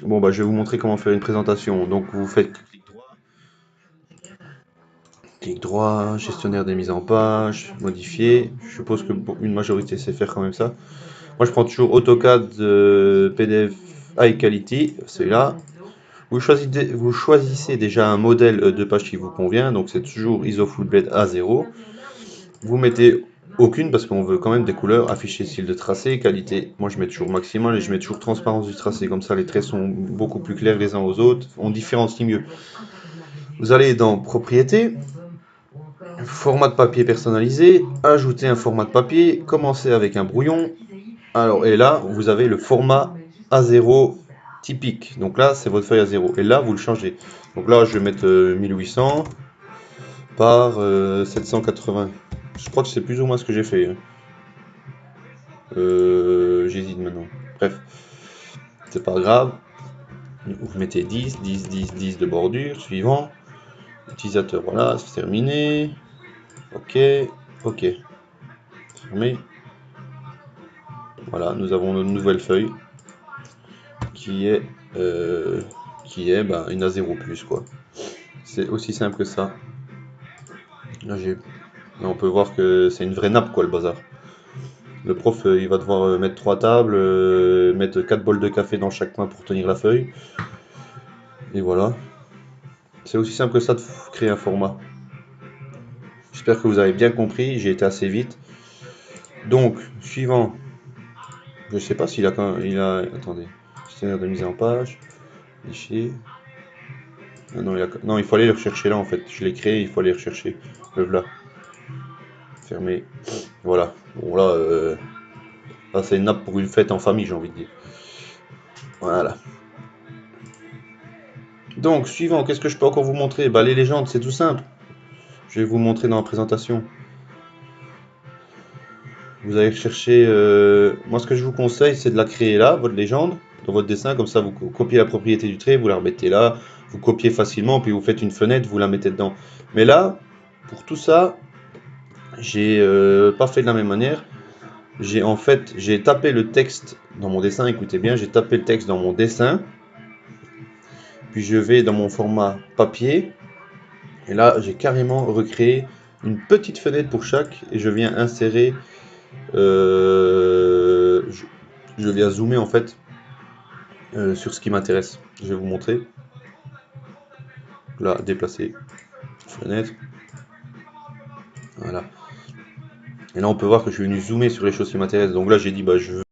Bon bah je vais vous montrer comment faire une présentation. Donc vous faites clic droit, gestionnaire des mises en page, modifier. Je suppose que une majorité sait faire quand même ça. Moi je prends toujours AutoCAD PDF High Quality, celui-là. Vous choisissez déjà un modèle de page qui vous convient, donc c'est toujours ISO Full Bed A0. Vous mettez aucune parce qu'on veut quand même des couleurs, afficher style de tracé, qualité. Moi je mets toujours maximal et je mets toujours transparence du tracé, comme ça les traits sont beaucoup plus clairs les uns aux autres, on différencie mieux. Vous allez dans propriétés, format de papier personnalisé, ajouter un format de papier, commencer avec un brouillon. Alors et là vous avez le format A0 typique, donc là c'est votre feuille A0 et là vous le changez. Donc là je vais mettre 1800 par 780. Je crois que c'est plus ou moins ce que j'ai fait. J'hésite maintenant. Bref, c'est pas grave. Vous mettez 10, 10, 10, 10 de bordure. Suivant. Utilisateur, voilà, c'est terminé. Ok, ok. Fermé. Voilà, nous avons notre nouvelle feuille qui est une A0+, quoi. C'est aussi simple que ça. Là, on peut voir que c'est une vraie nappe, quoi, le bazar. Le prof, il va devoir mettre 3 tables, mettre 4 bols de café dans chaque coin pour tenir la feuille. Et voilà. C'est aussi simple que ça de créer un format. J'espère que vous avez bien compris, j'ai été assez vite. Donc, suivant. Je sais pas s'il a quand il a. Attendez. Gestionnaire de mise en page. Fichier. Ah non, non, il faut aller le rechercher là en fait. Je l'ai créé, il faut aller le rechercher. Le voilà. Fermé. Voilà. Bon là c'est une nappe pour une fête en famille, j'ai envie de dire. Voilà. Donc, suivant, qu'est-ce que je peux encore vous montrer? Bah les légendes, c'est tout simple. Je vais vous montrer dans la présentation. Vous allez chercher. Moi, ce que je vous conseille, c'est de la créer là, votre légende, dans votre dessin. Comme ça, vous copiez la propriété du trait, vous la remettez là. Vous copiez facilement, puis vous faites une fenêtre, vous la mettez dedans. Mais là, pour tout ça, j'ai pas fait de la même manière. J'ai tapé le texte dans mon dessin. Écoutez bien, j'ai tapé le texte dans mon dessin. Puis je vais dans mon format papier. Et là, j'ai carrément recréé une petite fenêtre pour chaque. Et je viens insérer. Je viens zoomer en fait sur ce qui m'intéresse. Je vais vous montrer. Là, déplacer fenêtre. Voilà. Et là, on peut voir que je suis venu zoomer sur les choses qui m'intéressent. Donc là, j'ai dit, bah, je veux